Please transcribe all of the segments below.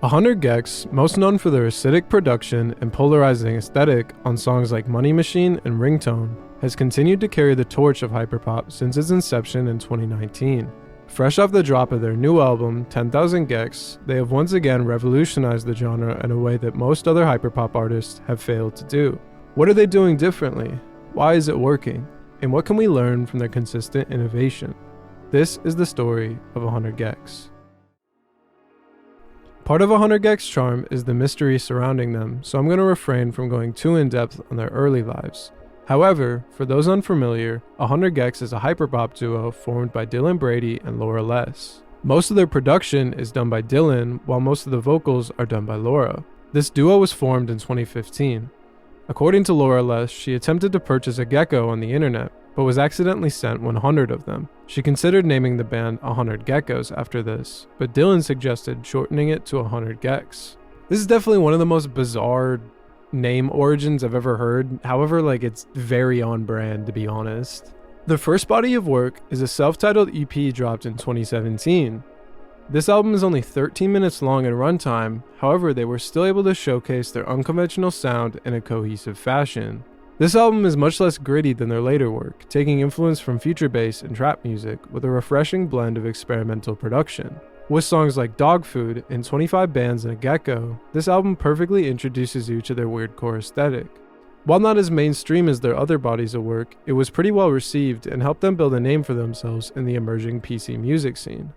100 gecs, most known for their acidic production and polarizing aesthetic on songs like Money Machine and Ringtone, has continued to carry the torch of hyperpop since its inception in 2019. Fresh off the drop of their new album, 10,000 gecs, they have once again revolutionized the genre in a way that most other hyperpop artists have failed to do. What are they doing differently? Why is it working? And what can we learn from their consistent innovation? This is the story of 100 gecs. Part of 100 gecs' charm is the mystery surrounding them, so I'm going to refrain from going too in-depth on their early lives. However, for those unfamiliar, 100 gecs is a hyperpop duo formed by Brady and Laura Les. Most of their production is done by Dylan, while most of the vocals are done by Laura. This duo was formed in 2015. According to Laura Les, she attempted to purchase a gecko on the internet, but was accidentally sent 100 of them. She considered naming the band 100 Geckos after this, but Dylan suggested shortening it to 100 gecs. This is definitely one of the most bizarre name origins I've ever heard. However, it's very on brand, to be honest. Their first body of work is a self-titled EP dropped in 2017. This album is only 13 minutes long in runtime, however they were still able to showcase their unconventional sound in a cohesive fashion. This album is much less gritty than their later work, taking influence from future bass and trap music with a refreshing blend of experimental production. With songs like Dog Food and 25 Bands and a Gecko, this album perfectly introduces you to their weirdcore aesthetic. While not as mainstream as their other bodies of work, it was pretty well received and helped them build a name for themselves in the emerging PC music scene.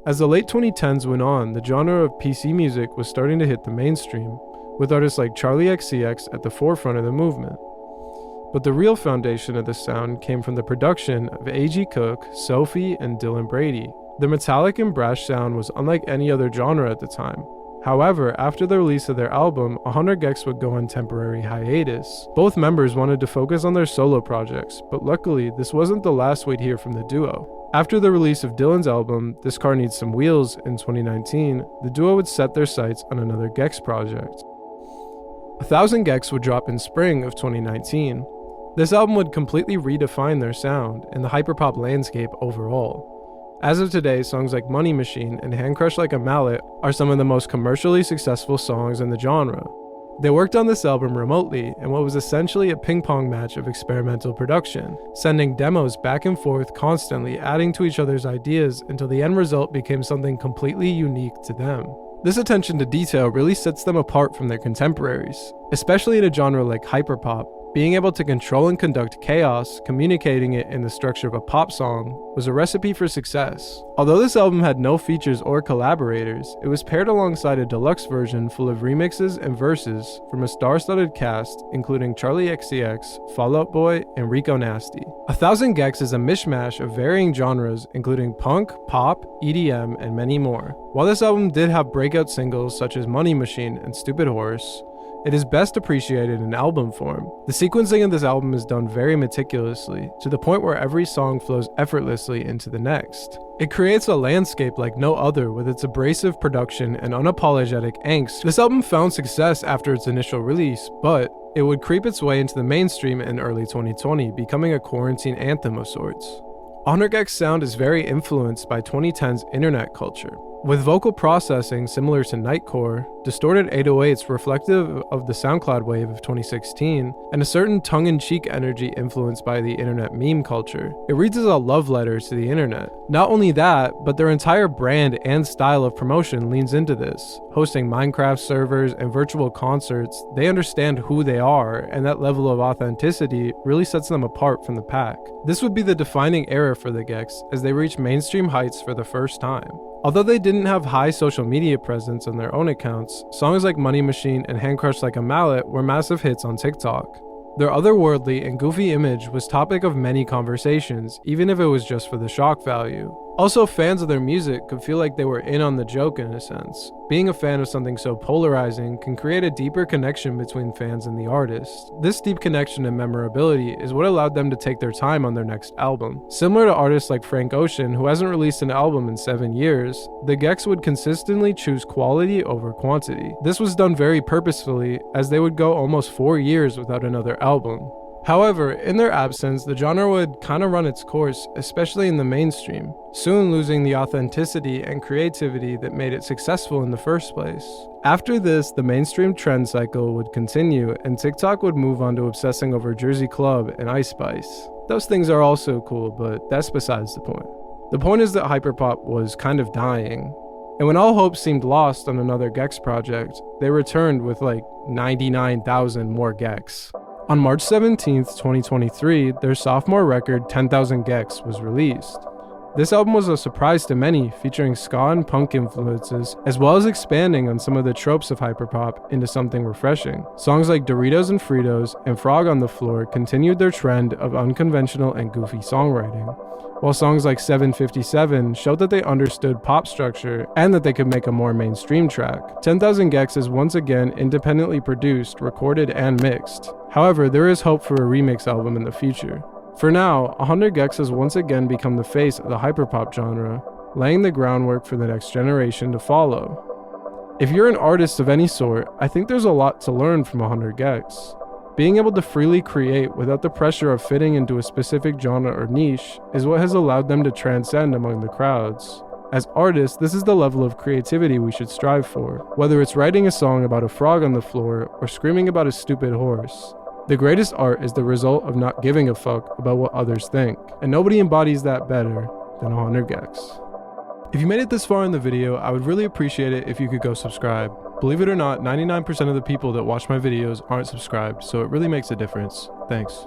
As the late 2010s went on, the genre of PC music was starting to hit the mainstream, with artists like Charli XCX at the forefront of the movement. But the real foundation of this sound came from the production of A.G. Cook, Sophie, and Dylan Brady. The metallic and brash sound was unlike any other genre at the time. However, after the release of their album, 100 gecs would go on temporary hiatus. Both members wanted to focus on their solo projects, but luckily, this wasn't the last we'd hear from the duo. After the release of Dylan's album, This Car Needs Some Wheels, in 2019, the duo would set their sights on another gecs project. 1,000 gecs would drop in spring of 2019. This album would completely redefine their sound and the hyperpop landscape overall. As of today, songs like Money Machine and Hand Crushed Like a Mallet are some of the most commercially successful songs in the genre. They worked on this album remotely in what was essentially a ping-pong match of experimental production, sending demos back and forth constantly, adding to each other's ideas until the end result became something completely unique to them. This attention to detail really sets them apart from their contemporaries, especially in a genre like hyperpop. Being able to control and conduct chaos, communicating it in the structure of a pop song, was a recipe for success. Although this album had no features or collaborators, it was paired alongside a deluxe version full of remixes and verses from a star-studded cast including Charli XCX, Fall Out Boy, and Rico Nasty. 1,000 gecs is a mishmash of varying genres including punk, pop, EDM, and many more. While this album did have breakout singles such as Money Machine and Stupid Horse, it is best appreciated in album form. The sequencing of this album is done very meticulously, to the point where every song flows effortlessly into the next. It creates a landscape like no other with its abrasive production and unapologetic angst. This album found success after its initial release, but it would creep its way into the mainstream in early 2020, becoming a quarantine anthem of sorts. 100 gecs' sound is very influenced by 2010's internet culture, with vocal processing similar to Nightcore, distorted 808s reflective of the SoundCloud wave of 2016, and a certain tongue-in-cheek energy influenced by the internet meme culture. It reads as a love letter to the internet. Not only that, but their entire brand and style of promotion leans into this. Hosting Minecraft servers and virtual concerts, they understand who they are, and that level of authenticity really sets them apart from the pack. This would be the defining era for the gecs as they reach mainstream heights for the first time. Although they didn't have high social media presence on their own accounts, songs like Money Machine and Hand Crushed Like a Mallet were massive hits on TikTok. Their otherworldly and goofy image was topic of many conversations, even if it was just for the shock value. Also, fans of their music could feel like they were in on the joke in a sense. Being a fan of something so polarizing can create a deeper connection between fans and the artist. This deep connection and memorability is what allowed them to take their time on their next album. Similar to artists like Frank Ocean, who hasn't released an album in 7 years, the gecs would consistently choose quality over quantity. This was done very purposefully, as they would go almost 4 years without another album. However, in their absence, the genre would kind of run its course, especially in the mainstream, soon losing the authenticity and creativity that made it successful in the first place. After this, the mainstream trend cycle would continue, and TikTok would move on to obsessing over Jersey Club and Ice Spice. Those things are also cool, but that's besides the point. The point is that hyperpop was kind of dying, and when all hope seemed lost on another gecs project, they returned with like 99,000 more gecs. On March 17th, 2023, their sophomore record 10,000 gecs was released. This album was a surprise to many, featuring ska and punk influences, as well as expanding on some of the tropes of hyperpop into something refreshing. Songs like Doritos and Fritos and Frog on the Floor continued their trend of unconventional and goofy songwriting, while songs like 757 showed that they understood pop structure and that they could make a more mainstream track. 10,000 gecs is once again independently produced, recorded, and mixed. However, there is hope for a remix album in the future. For now, 100 gecs has once again become the face of the hyperpop genre, laying the groundwork for the next generation to follow. If you're an artist of any sort, I think there's a lot to learn from 100 gecs. Being able to freely create without the pressure of fitting into a specific genre or niche is what has allowed them to transcend among the crowds. As artists, this is the level of creativity we should strive for, whether it's writing a song about a frog on the floor or screaming about a stupid horse. The greatest art is the result of not giving a fuck about what others think, and nobody embodies that better than 100 gecs. If you made it this far in the video, I would really appreciate it if you could go subscribe. Believe it or not, 99% of the people that watch my videos aren't subscribed, so it really makes a difference. Thanks.